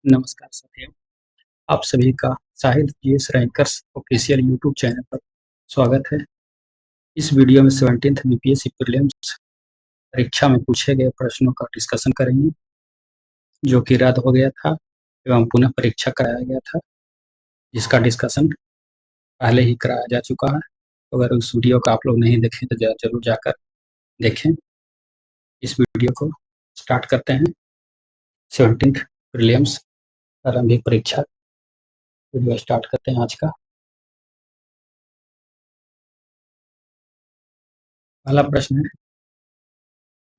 नमस्कार साथियों, आप सभी का Shahid GS rankers official YouTube channel पर स्वागत है। इस वीडियो में 17th बीपीएससी प्रीलिम्स परीक्षा में पूछे गए प्रश्नों का डिस्कशन करेंगे, जो कि रद्द हो गया था एवं पुनः परीक्षा कराया गया था, जिसका डिस्कशन पहले ही कराया जा चुका है। अगर उस वीडियो को आप लोग नहीं देखें तो जरूर जाकर देखें। इस वीडियो को स्टार्ट करते हैं। 17th प्रीलिम्स प्रारंभिक परीक्षा वीडियो स्टार्ट करते हैं आज का। पहला प्रश्न है,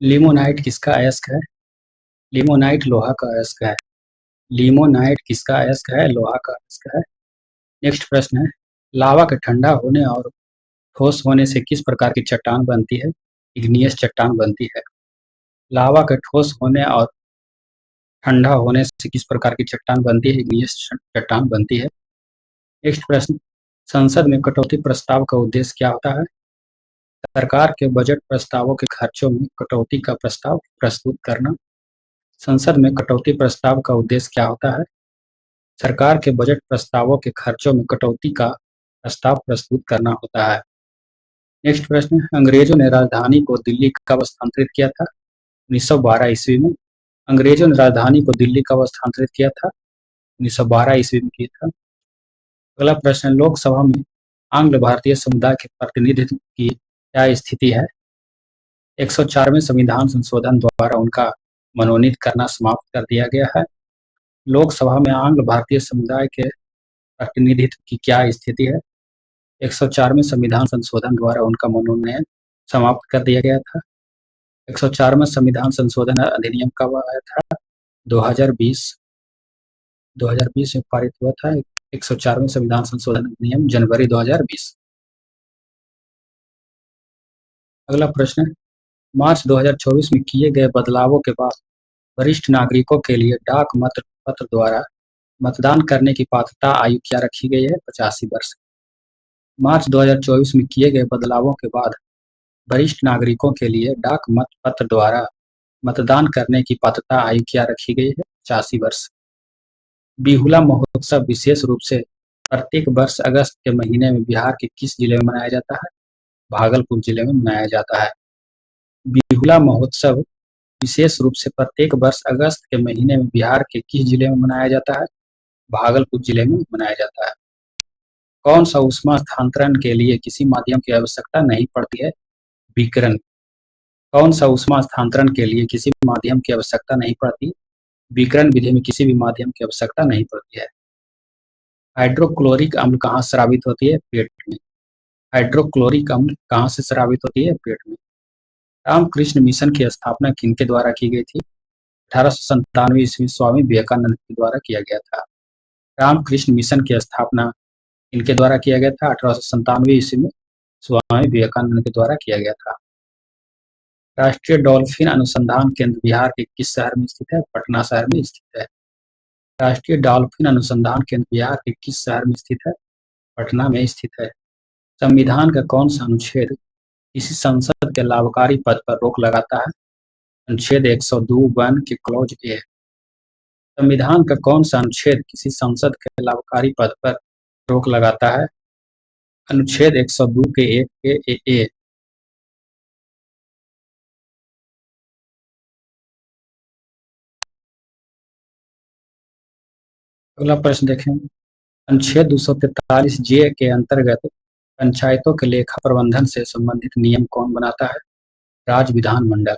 लिमोनाइट किसका अयस्क है? लिमोनाइट लोहा का अयस्क है। लिमोनाइट किसका अयस्क है? लोहा का अयस्क है। नेक्स्ट प्रश्न है, लावा के ठंडा होने और ठोस होने से किस प्रकार की चट्टान बनती है? इग्नियस चट्टान बनती है। लावा के ठोस होने और ठंडा होने से किस प्रकार की चट्टान बनती है? इग्नियस चट्टान बनती है। नेक्स्ट प्रश्न, संसद में कटौती प्रस्ताव का उद्देश्य क्या होता है? सरकार के बजट प्रस्तावों के खर्चों में कटौती का प्रस्ताव प्रस्तुत करना। संसद में कटौती प्रस्ताव का उद्देश्य क्या होता है? सरकार के बजट प्रस्तावों के खर्चों में कटौती का प्रस्ताव प्रस्तुत करना होता है। नेक्स्ट प्रश्न, अंग्रेजों ने राजधानी को दिल्ली कब स्थानांतरित किया था? 1912 ईस्वी में। अंग्रेजों ने राजधानी को दिल्ली कब स्थानांतरित किया था? 1912 ईस्वी में किया था। अगला प्रश्न, लोकसभा में आंग्ल भारतीय समुदाय के प्रतिनिधित्व की क्या स्थिति है? 104वें संविधान संशोधन द्वारा उनका मनोनीत करना समाप्त कर दिया गया है। लोकसभा में आंग्ल भारतीय समुदाय के प्रतिनिधित्व की क्या स्थिति है? 104वें संविधान संशोधन द्वारा उनका मनोनयन समाप्त कर दिया गया था। 104वां संविधान संशोधन अधिनियम कब आया था? 2020 में पारित हुआ था 104वें संविधान संशोधन अधिनियम जनवरी 2020। अगला प्रश्न, मार्च 2024 में किए गए बदलावों के बाद वरिष्ठ नागरिकों के लिए डाक मत पत्र द्वारा मतदान करने की पात्रता आयु क्या रखी गई है? 85 वर्ष। मार्च 2024 में किए गए बदलावों के बाद वरिष्ठ नागरिकों के लिए डाक मत पत्र द्वारा मतदान करने की पात्रता आयु क्या रखी गई है? 85 वर्ष। बिहुला महोत्सव विशेष रूप से प्रत्येक वर्ष अगस्त के महीने में बिहार के किस जिले में मनाया जाता है? भागलपुर जिले में मनाया जाता है। बिहुला महोत्सव विशेष रूप से प्रत्येक वर्ष अगस्त के महीने में बिहार के किस जिले में मनाया जाता है? भागलपुर जिले में मनाया जाता है। कौन सा ऊष्मा स्थानांतरण के लिए किसी माध्यम की आवश्यकता नहीं पड़ती है? विकिरण। कौन सा ऊष्मा स्थानांतरण के लिए किसी माध्यम की आवश्यकता नहीं पड़ती? विकिरण विधि में किसी भी माध्यम की आवश्यकता नहीं पड़ती है। हाइड्रोक्लोरिक अम्ल कहाँ स्रावित होती है? पेट में। हाइड्रोक्लोरिक अम्ल कहाँ से स्रावित होती है? पेट में। रामकृष्ण मिशन की स्थापना किनके द्वारा की गई थी? 1897 ईस्वी स्वामी विवेकानंद के द्वारा किया गया था। रामकृष्ण मिशन की स्थापना इनके द्वारा किया गया था 1897 ईस्वी में स्वामी विवेकानंद के द्वारा किया गया था। राष्ट्रीय डॉल्फिन अनुसंधान केंद्र बिहार के किस शहर में स्थित है? पटना शहर में स्थित है। राष्ट्रीय डॉल्फिन अनुसंधान केंद्र बिहार के किस शहर में स्थित है? पटना में स्थित है। संविधान का कौन सा अनुच्छेद किसी संसद के लाभकारी पद पर रोक लगाता है? अनुच्छेद 102(1) के क्लॉज ए। संविधान का कौन सा अनुच्छेद किसी संसद के लाभकारी पद पर रोक लगाता है? अनुच्छेद 102 के 1 के ए। अगला प्रश्न देखें, अनुच्छेद 243 जे के अंतर्गत पंचायतों के लेखा प्रबंधन से संबंधित नियम कौन बनाता है? राज्य विधानमंडल।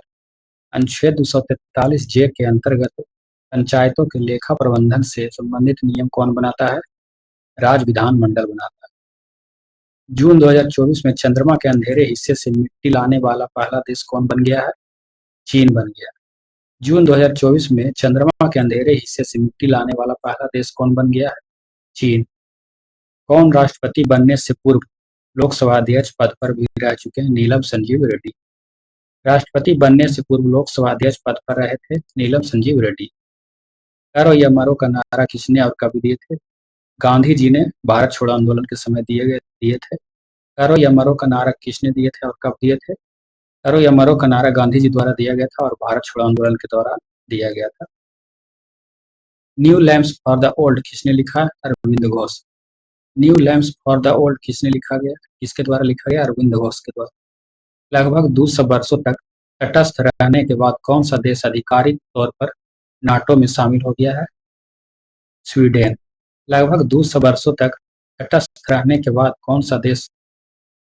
अनुच्छेद 243 जे के अंतर्गत पंचायतों के लेखा प्रबंधन से संबंधित नियम कौन बनाता है? राज्य विधानमंडल बनाता है। जून 2024 में चंद्रमा के अंधेरे हिस्से से मिट्टी लाने वाला पहला देश कौन बन गया है? चीन बन गया। जून 2024 में चंद्रमा के अंधेरे हिस्से से मिट्टी लाने वाला पहला देश कौन बन गया है? चीन। कौन राष्ट्रपति बनने से पूर्व लोकसभा अध्यक्ष पद पर भी रह चुके हैं? नीलम संजीव रेड्डी। राष्ट्रपति बनने से पूर्व लोकसभा अध्यक्ष पद पर रहे थे नीलम संजीव रेड्डी। करो या मरो का नारा किसने और कब दिए थे? गांधी जी ने भारत छोड़ो आंदोलन के समय दिए थे। करो या मरो का नारा किसने दिए थे और कब दिए थे? करो या मरो का नारा गांधी जी द्वारा दिया गया था और भारत छोड़ो आंदोलन के दौरान दिया गया था। New lamps for the old किसने लिखा? Arvind Ghosh. New lamps for the old किसने लिखा गया? किसके द्वारा लिखा गया? अरविंद घोष के द्वारा। लगभग 200 वर्षों तक तटस्थ रहने के बाद कौन सा देश आधिकारिक तौर पर नाटो में शामिल हो गया है? स्वीडन। लगभग 200 वर्षों तक तटस्थ रहने के बाद कौन सा देश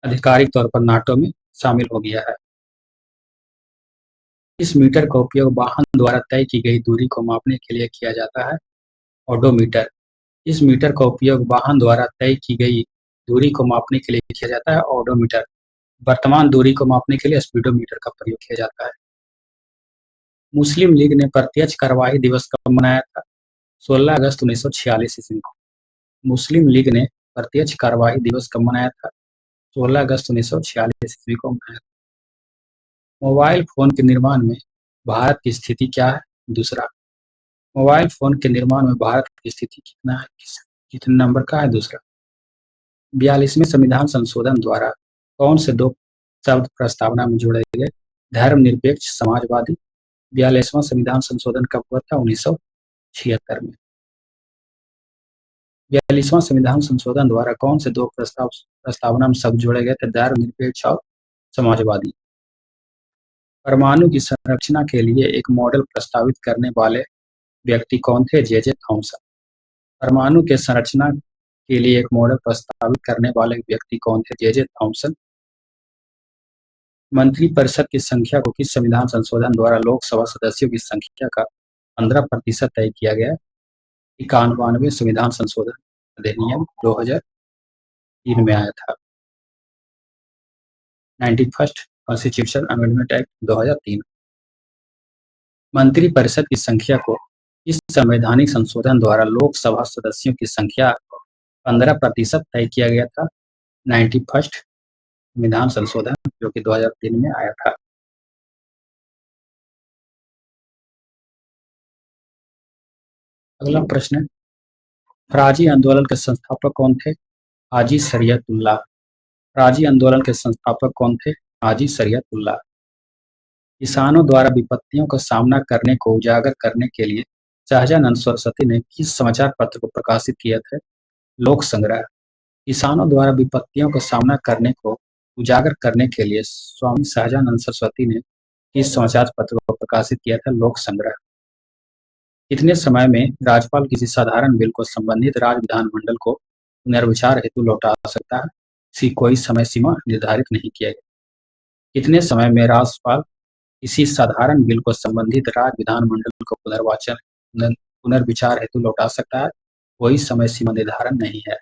आधिकारिक तौर पर नाटो में शामिल हो गया है? इस मीटर का उपयोग वाहन द्वारा तय की गई दूरी को मापने के लिए किया जाता है। ओडोमीटर। इस मीटर का उपयोग वाहन द्वारा तय की गई दूरी को मापने के लिए किया जाता है। ओडोमीटर। वर्तमान दूरी को मापने के लिए स्पीडोमीटर का प्रयोग किया जाता है। मुस्लिम लीग ने प्रत्यक्ष कार्यवाही दिवस कब मनाया था? 16 अगस्त 1946 ईस्वी को। मुस्लिम लीग ने प्रत्यक्ष कार्यवाही दिवस कब मनाया था? 16 अगस्त 1946 ईस्वी को मनाया था। मोबाइल फोन के निर्माण में भारत की स्थिति क्या है? दूसरा। मोबाइल फोन के निर्माण में भारत की स्थिति कितना है? कितने नंबर का है? दूसरा। 42वें संविधान संशोधन द्वारा कौन से दो शब्द प्रस्तावना में जोड़े गए? धर्मनिरपेक्ष समाजवादी। 42वां संविधान संशोधन कब हुआ था? 1976 में। 42वां संविधान संशोधन द्वारा कौन से दो प्रस्तावना में शब्द जोड़े गए थे? धर्मनिरपेक्ष और समाजवादी। परमाणु की संरचना के लिए एक मॉडल प्रस्तावित करने वाले व्यक्ति कौन थे? J Thomson. परमाणु के संरचना के लिए एक मॉडल प्रस्तावित करने वाले व्यक्ति कौन थे? J Thomson. मंत्रिपरिषद की संख्या को किस संविधान संशोधन द्वारा लोकसभा सदस्यों की संख्या का 15% तय किया गया? 91वें संविधान संशोधन अधिनियम 2003 में आया था। 91st constitution amendment act 2003। मंत्रिपरिषद की संख्या को इस संवैधानिक संशोधन द्वारा लोकसभा सदस्यों की संख्या 15% तय किया गया था। 91st संविधान संशोधन जो कि 2003 में आया था। अगला प्रश्न है, फराजी आंदोलन के संस्थापक कौन थे? हाजी शरीयतुल्लाह। फराजी आंदोलन के संस्थापक कौन थे? हाजी शरीयतुल्लाह। किसानों द्वारा विपत्तियों का सामना करने को उजागर करने के लिए सहजानंद सरस्वती ने किस समाचार पत्र को प्रकाशित किया था? लोक संग्रह। किसानों द्वारा विपत्तियों का सामना करने को उजागर करने के लिए स्वामी सहजानंद सरस्वती ने किस समाचार पत्र को प्रकाशित किया था? लोक संग्रह। कितने समय में राज्यपाल किसी साधारण बिल को संबंधित राज्य विधानमंडल को पुनर्विचार हेतु लौटा सकता है? इसकी कोई समय सीमा निर्धारित नहीं किया गया। कितने समय में राज्यपाल किसी साधारण बिल को संबंधित राज्य विधानमंडल को पुनर्विचार हेतु लौटा सकता है? कोई समय सीमा निर्धारण नहीं है।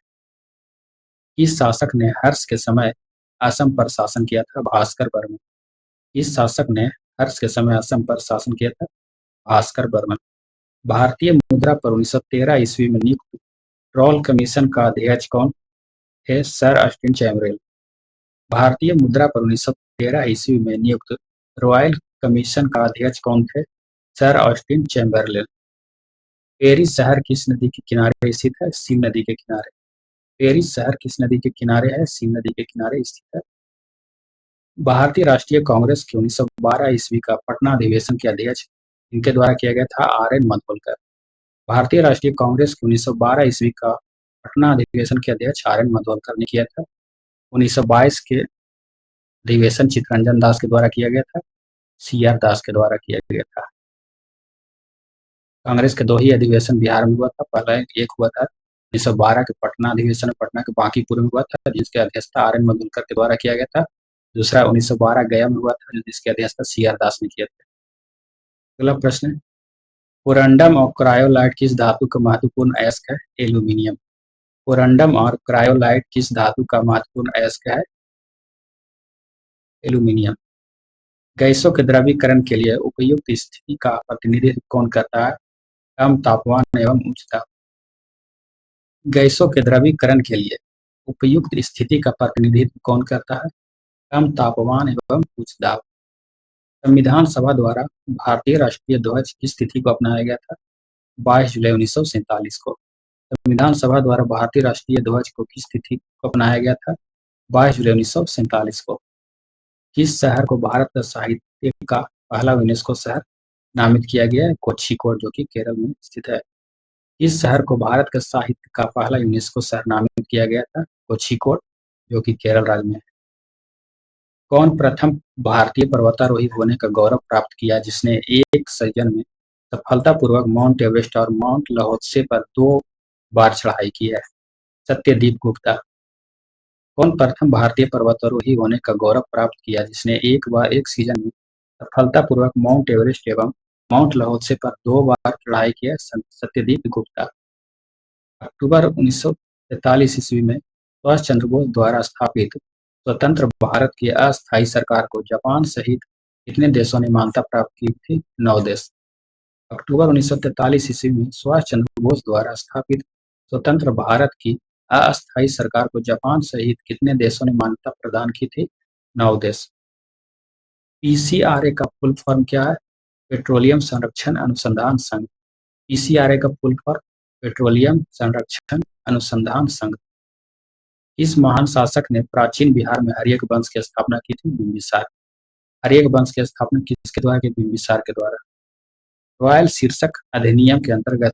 किस शासक ने हर्ष के समय असम पर शासन किया था? भास्कर बर्मन। किस शासक ने हर्ष के समय असम पर शासन किया था? भास्कर बर्मन। भारतीय मुद्रा पर 1913 ईस्वी में नियुक्त रॉयल कमीशन का अध्यक्ष कौन थे? Sir Austin Chamberlain. भारतीय मुद्रा पर 1913 ईस्वी में नियुक्त रॉयल कमीशन का अध्यक्ष कौन थे? Sir Austin Chamberlain. पेरिस शहर किस नदी के किनारे स्थित है? सीन नदी के किनारे। पेरिस शहर किस नदी के किनारे है? सीन नदी के किनारे स्थित है। भारतीय राष्ट्रीय कांग्रेस के 1912 ईस्वी का पटना अधिवेशन के अध्यक्ष इनके द्वारा किया गया था? आर.एन. मालवलकर। भारतीय राष्ट्रीय कांग्रेस के 1912 ईस्वी का पटना अधिवेशन के अध्यक्ष आर.एन. मालवलकर ने किया था। 1922 के अधिवेशन चित्तरंजन दास के द्वारा किया गया था? सी.आर. दास के द्वारा किया गया था। कांग्रेस के दो ही अधिवेशन बिहार में हुआ था। पहला एक हुआ था 1912 के पटना अधिवेशन पटना के बांकीपुर में हुआ था, जिसके अध्यक्षता आर.एन. मालवलकर के द्वारा किया गया था। दूसरा 1912 गया में हुआ था, जिसके अध्यक्षता सी.आर. दास ने किया था। अगला प्रश्न है, कोरंडम और क्रायोलाइट किस धातु का महत्वपूर्ण अयस्क है? एल्यूमिनियम। कोरंडम और क्रायोलाइट किस धातु का महत्वपूर्ण अयस्क है? एल्यूमिनियम। गैसों के द्रवीकरण के लिए उपयुक्त स्थिति का प्रतिनिधित्व कौन करता है? कम तापमान एवं उच्च दाब। गैसों के द्रवीकरण के लिए उपयुक्त स्थिति का प्रतिनिधित्व कौन करता है? कम तापमान एवं उच्च दाब। संविधान सभा द्वारा भारतीय राष्ट्रीय ध्वज किस तिथि को अपनाया गया था? 22 जुलाई 1947 को। संविधान सभा द्वारा भारतीय राष्ट्रीय ध्वज को किस तिथि को अपनाया गया था? 22 जुलाई 1947 को। किस शहर को भारत का साहित्य का पहला यूनेस्को शहर नामित किया गया है? कोझिकोड, जो कि केरल में स्थित है। इस शहर को भारत के साहित्य का पहला यूनेस्को शहर नामित किया गया था, कोझिकोड, जो कि केरल राज्य में है। कौन प्रथम भारतीय पर्वतारोही होने का गौरव प्राप्त किया जिसने एक सीजन में सफलतापूर्वक माउंट एवरेस्ट और माउंट लहोत्से पर 2 बार चढ़ाई की है? सत्यदीप गुप्ता। कौन प्रथम भारतीय पर्वतारोही होने का गौरव प्राप्त किया जिसने एक सीजन में सफलतापूर्वक माउंट एवरेस्ट एवं माउंट लहोत्से पर 2 बार चढ़ाई की है? सत्यदीप गुप्ता। अक्टूबर 1943 ईस्वी में सुभाष चंद्र बोस द्वारा स्थापित स्वतंत्र भारत की अस्थायी सरकार को जापान सहित कितने देशों ने मान्यता प्राप्त की थी? 9 देश। अक्टूबर 1943 ईस्वी में सुभाष चंद्र बोस द्वारा स्थापित स्वतंत्र भारत की अस्थायी सरकार को जापान सहित कितने देशों ने मान्यता प्रदान की थी? 9 देश। पीसीआरए का फुल फॉर्म क्या है? पेट्रोलियम संरक्षण अनुसंधान संघ। पीसीआरए का फुल फॉर्म पेट्रोलियम संरक्षण अनुसंधान संघ। इस महान शासक ने प्राचीन बिहार में हर्यक वंश की स्थापना की थी? बिंबिसार। हर्यक वंश की स्थापना किसके द्वारा की? बिंबिसार के द्वारा। रॉयल शीर्षक अधिनियम के अंतर्गत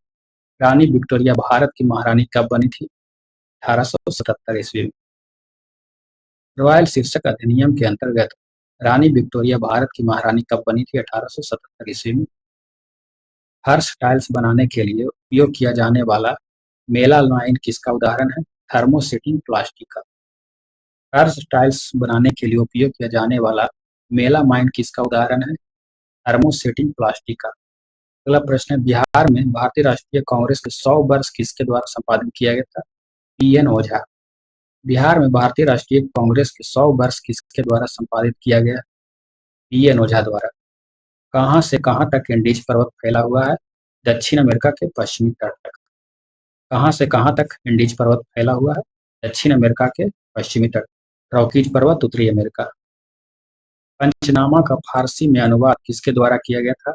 रानी विक्टोरिया भारत की महारानी कब बनी थी? 1877 ईस्वी में। रॉयल शीर्षक अधिनियम के अंतर्गत रानी विक्टोरिया भारत की महारानी कब बनी थी? 1877 ईस्वी में। हर्ष टाइल्स बनाने के लिए उपयोग किया जाने वाला मेलामाइन किसका उदाहरण है? थर्मोसेटिंग प्लास्टिक का। हर्ष टाइल्स बनाने के लिए उपयोग किया जाने वाला मेलामाइन किसका उदाहरण है? थर्मोसेटिंग प्लास्टिक का। अगला प्रश्न है, बिहार में भारतीय राष्ट्रीय कांग्रेस के 100 वर्ष किसके द्वारा संपादित किया गया था? पीएन ओझा। बिहार में भारतीय राष्ट्रीय कांग्रेस के 100 वर्ष किसके द्वारा संपादित किया गया? पीएन ओझा द्वारा। कहां से कहां तक एंडीज पर्वत फैला हुआ है? दक्षिण अमेरिका के पश्चिमी तट तक। कहां से कहां तक एंडीज पर्वत फैला हुआ है? दक्षिण अमेरिका के पश्चिमी तट। रॉकीज पर्वत उत्तरी अमेरिका। पंचनामा का फारसी में अनुवाद किसके द्वारा किया गया था?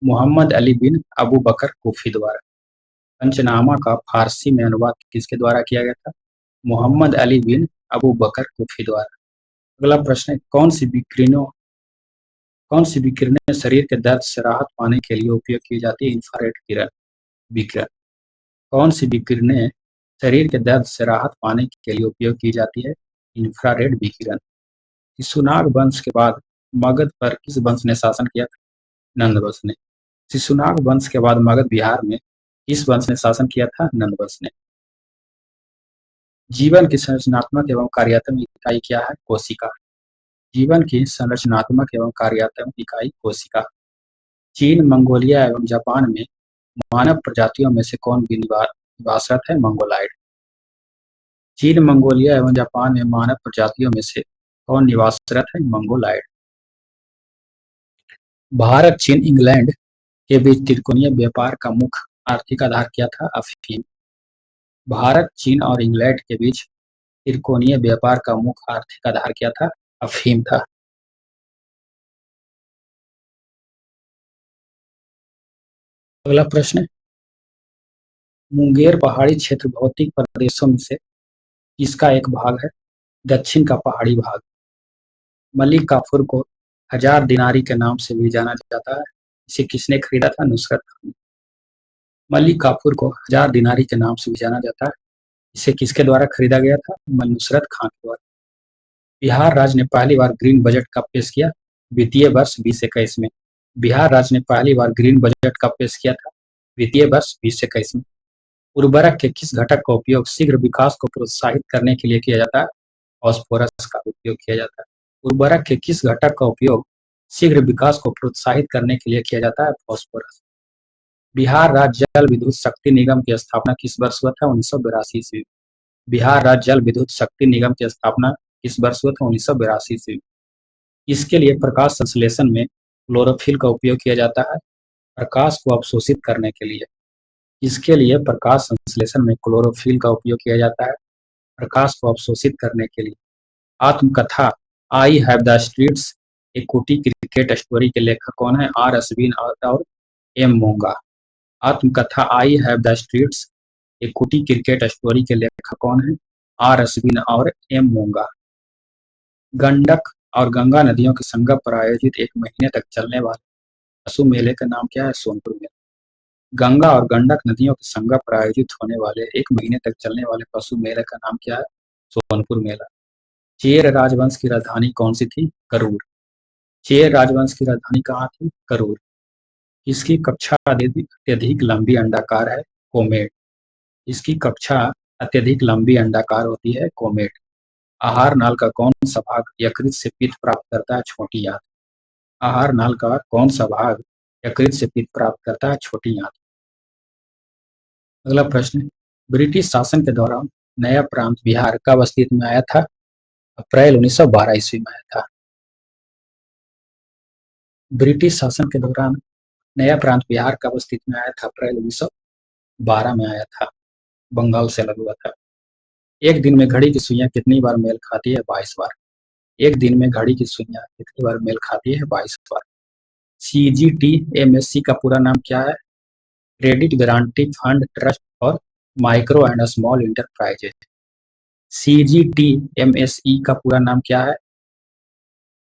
मोहम्मद अली बिन अबू बकर कूफी द्वारा। पंचनामा का फारसी में अनुवाद किसके द्वारा किया गया था? मोहम्मद अली बिन अबू बकर कूफी द्वारा। अगला प्रश्न है, कौन सी विकिरणें शरीर के दर्द से राहत पाने के लिए उपयोग की जाती है? इंफ्रारेड विकिरण। कौन सी विकिरणें शरीर के दर्द से राहत पाने के लिए उपयोग की जाती है? इंफ्रारेड विकिरण। शिशुनाग वंश के बाद मगध पर किस वंश ने शासन किया था? नंद वंश ने। शिशुनाग वंश के बाद मगध बिहार में किस वंश ने शासन किया था? नंद वंश ने। जीवन की संरचनात्मक एवं कार्यात्मक इकाई क्या है? कोशिका। जीवन की संरचनात्मक एवं कार्यात्मक इकाई कोशिका। चीन, मंगोलिया एवं जापान में मानव प्रजातियों में से कौन निवासरत है? मंगोलाइड। चीन, मंगोलिया एवं जापान में मानव प्रजातियों में से कौन निवासरत है? मंगोलाइड। भारत, चीन, इंग्लैंड के बीच त्रिकोणीय व्यापार का मुख्य आर्थिक आधार क्या था? अफीम। भारत, चीन और इंग्लैंड के बीच त्रिकोणीय व्यापार का मुख्य आर्थिक आधार क्या था? अफीम था। अगला प्रश्न है, मुंगेर पहाड़ी क्षेत्र भौतिक प्रदेशों में से किसका एक भाग है? दक्षिण का पहाड़ी भाग। मलिक काफूर को 1000 दिनारी के नाम से भी जाना जाता है। इसे किसने खरीदा था? नुसरत खान ने। मलिक काफूर को 1000 दिनारी के नाम से भी जाना जाता है। इसे किसके द्वारा खरीदा गया था? नुसरत खान के द्वारा। बिहार राज्य ने पहली बार ग्रीन बजट कब पेश किया? वित्तीय वर्ष 2021 में। बिहार राज्य ने पहली बार ग्रीन बजट कब पेश किया था? वित्तीय वर्ष 2021 में। उर्वरक के किस घटक का उपयोग शीघ्र विकास को प्रोत्साहित करने के लिए किया जाता है? फास्फोरस का उपयोग किया जाता है। उर्वरक के किस घटक का उपयोग शीघ्र विकास को प्रोत्साहित करने के लिए किया जाता है? फास्फोरस। बिहार राज्य जल विद्युत शक्ति निगम की स्थापना किस वर्ष हुआ था? 1982 ईस्वी। बिहार राज्य जल विद्युत शक्ति निगम की स्थापना किस वर्ष हुआ था? 1982 ईस्वी। इसके लिए प्रकाश संश्लेषण में क्लोरोफिल का उपयोग किया जाता है, प्रकाश को अवशोषित करने के लिए। इसके लिए प्रकाश संश्लेषण में क्लोरोफिल का उपयोग किया जाता है, प्रकाश को अवशोषित करने के लिए। आत्मकथा आई हैव द स्ट्रीट्स एक कुटी क्रिकेट स्टोरी के लेखक कौन है? आर अश्विन और एम मोंगा। आत्मकथा आई हैव द स्ट्रीट्स एक कुटी क्रिकेट स्टोरी के लेखक कौन है? आर अश्विन और एम मोंगा। गंडक और गंगा नदियों के संगम पर आयोजित 1 महीने तक चलने वाले पशु मेले का नाम क्या है? सोनपुर मेला। गंगा और गंडक नदियों के संगम पर आयोजित होने वाले 1 महीने तक चलने वाले पशु मेले का नाम क्या है? सोनपुर मेला। चेर राजवंश की राजधानी कौन सी थी? करूर। चेर राजवंश की राजधानी कहाँ थी? करूर। इसकी कक्षा अत्यधिक लंबी अंडाकार है? कोमेट। इसकी कक्षा अत्यधिक लंबी अंडाकार होती है? कोमेट। आहार नाल का कौन सा भाग यकृत से पित्त प्राप्त करता है? छोटी आंत। आहार नाल का कौन सा भाग यकृत से पित्त प्राप्त करता है? छोटी आंत। अगला प्रश्न, ब्रिटिश शासन के दौरान नया प्रांत बिहार कब अस्तित्व में आया था? अप्रैल 1912 ईस्वी में आया था। ब्रिटिश शासन के दौरान नया प्रांत बिहार कब अस्तित्व में आया था? अप्रैल 1912 में आया था। बंगाल से अलग हुआ था। एक दिन में घड़ी की सुइयां कितनी बार मेल खाती है? 22 बार। एक दिन में घड़ी की सुइयां कितनी बार मेल खाती है? 22 बार। सीजीटी एमएससी का पूरा नाम क्या है? क्रेडिट गारंटी फंड ट्रस्ट और micro and small enterprises. CGT MSE का पूरा नाम क्या है?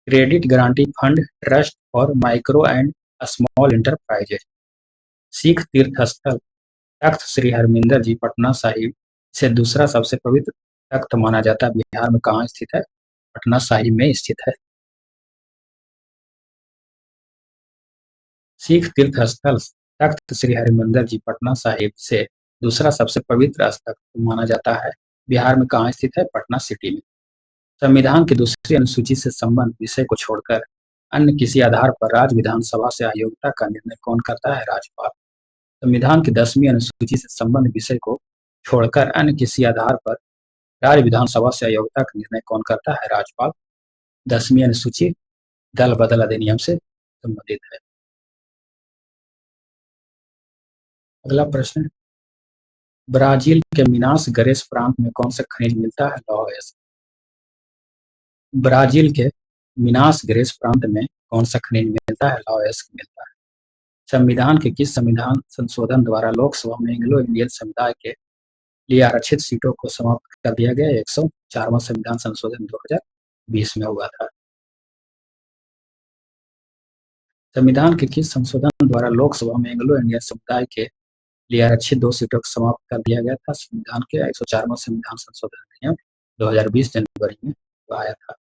क्रेडिट गारंटी फंड ट्रस्ट और micro and small enterprises. Sikh तीर्थ स्थल तख्त श्री हरमिंदर जी पटना साहिब से दूसरा सबसे पवित्र तख्त माना जाता है, बिहार में कहाँ स्थित है? पटना साहिब में स्थित है। सिख तीर्थ स्थल तख्त श्री हरिमंदिर जी पटना साहिब से दूसरा सबसे पवित्र तख्त माना जाता है, बिहार में कहाँ स्थित है? पटना सिटी में। संविधान की दूसरी अनुसूची से संबंध विषय को छोड़कर अन्य किसी आधार पर राज्य विधानसभा से अयोग्यता का निर्णय कौन करता है? राज्यपाल। संविधान की 10वीं अनुसूची से संबंध विषय को छोड़कर अन्य किसी आधार पर राज्य विधानसभा से अयोग्यता का निर्णय कौन करता है? राज्यपाल। 10वीं अनुसूची दल बदल अधिनियम से संबंधित है। अगला प्रश्न, ब्राजील के मिनास गेरेस प्रांत में कौन सा खनिज मिलता है? लौह अयस्क। ब्राजील के मिनास गेरेस प्रांत में कौन सा खनिज मिलता है? लौह अयस्क मिलता है। संविधान के किस संविधान संशोधन द्वारा लोकसभा में एंग्लो इंडियन समुदाय के लिए आरक्षित सीटों को समाप्त कर दिया गया? 104वां संविधान संशोधन 2020 में हुआ था। संविधान के किस संशोधन द्वारा लोकसभा में एंग्लो इंडियन समुदाय के लिए आरक्षित 2 सीटों को समाप्त कर दिया गया था? संविधान के 104वां संविधान संशोधन अधिनियम 2020 जनवरी में आया था।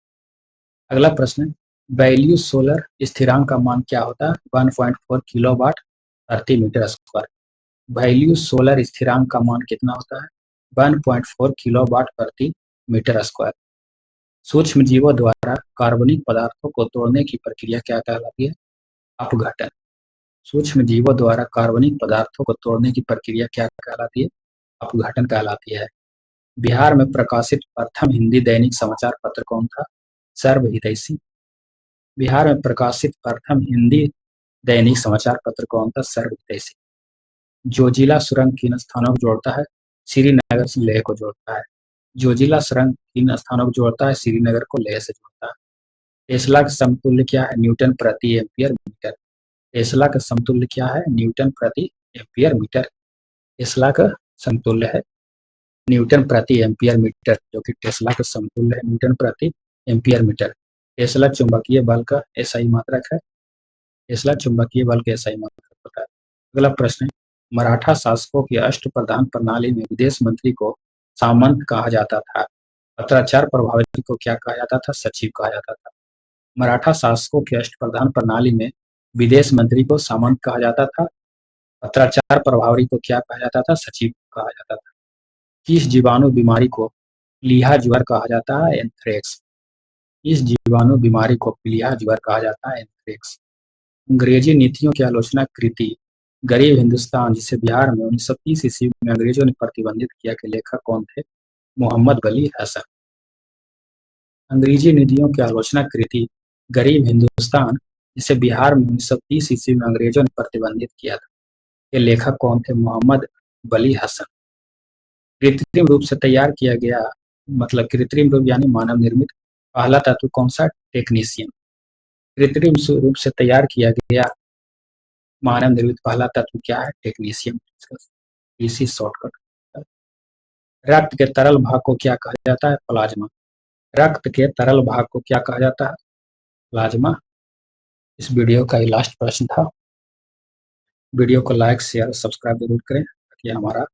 अगला प्रश्न, वैल्यू सोलर स्थिरांक का मान क्या होता है? 1.4 किलोवाट प्रति मीटर स्क्वायर। वैल्यू सोलर स्थिरांक का मान कितना होता है? 1.4 किलोवाट प्रति मीटर स्क्वायर। सूक्ष्म जीवों द्वारा कार्बनिक पदार्थों को तोड़ने की प्रक्रिया क्या कहलाती है? अपघटन। सूक्ष्म जीवों द्वारा कार्बनिक पदार्थों को तोड़ने की प्रक्रिया क्या कहलाती है? अपघटन कहलाती है। बिहार में प्रकाशित प्रथम हिंदी दैनिक समाचार पत्र कौन था? सर्व हितैषी। बिहार में प्रकाशित प्रथम हिंदी दैनिक समाचार पत्र कौन था? सर्व हितैषी। जोजिला सुरंग किन स्थानों को जोड़ता है? श्रीनगर से लेह को जोड़ता है। जोजिला सुरंग किन स्थानों को जोड़ता है? श्रीनगर को लेह से जोड़ता है। टेस्ला का समतुल्य क्या है? न्यूटन प्रति एम्पियर मीटर। टेस्ला का समतुल्य क्या है? न्यूटन प्रति एम्पियर मीटर। टेस्ला का समतुल्य है न्यूटन प्रति एम्पियर मीटर, जो कि टेस्ला का समतुल्य है न्यूटन प्रति एम्पियर मीटर। टेस्ला चुंबकीय बल का एसआई मात्रक है। टेस्ला चुंबकीय बल का एसआई मात्रक होता है। अगला प्रश्न, मराठा शासकों की अष्टप्रधान प्रणाली में विदेश मंत्री को सामंत कहा जाता था। पत्राचार प्रभारी को क्या कहा जाता था? सचिव कहा जाता था। मराठा शासकों की अष्टप्रधान प्रणाली में विदेश मंत्री को सामंत कहा जाता था। पत्राचार प्रभारी को क्या कहा जाता था? सचिव कहा जाता था। किस जीवाणु बीमारी को प्लीहा ज्वर कहा जाता है? एंथ्रेक्स। इस जीवाणु बीमारी को प्लीहा ज्वर कहा जाता है? एंथ्रेक्स। अंग्रेजी नीतियों की आलोचना कृति गरीब हिंदुस्तान, जिसे बिहार में 1930 ईस्वी में अंग्रेजों ने प्रतिबंधित किया, के लेखक कौन थे? मोहम्मद वली हसन। अंग्रेजी नीतियों की आलोचना कृति गरीब हिंदुस्तान, जिसे बिहार में 1930 ईस्वी में अंग्रेजों ने प्रतिबंधित किया था, के लेखक कौन थे? मोहम्मद वली हसन। कृत्रिम रूप से तैयार किया गया, मतलब कृत्रिम रूप यानी मानव निर्मित पहला तत्व कौन सा? टेक्नीशियन। कृत्रिम रूप से तैयार किया गया मानव निर्मित पहला तत्व क्या है? टेक्नीशियन। इसी शॉर्टकट। रक्त के तरल भाग को क्या कहा जाता है? प्लाज्मा। रक्त के तरल भाग को क्या कहा जाता है? प्लाज्मा। इस वीडियो का ये लास्ट प्रश्न था। वीडियो को लाइक, शेयर और सब्सक्राइब जरूर करें ताकि हमारा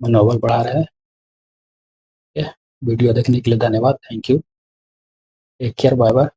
मनोबल बढ़ा रहे। वीडियो देखने के लिए धन्यवाद। Thank you. Take care. Bye bye.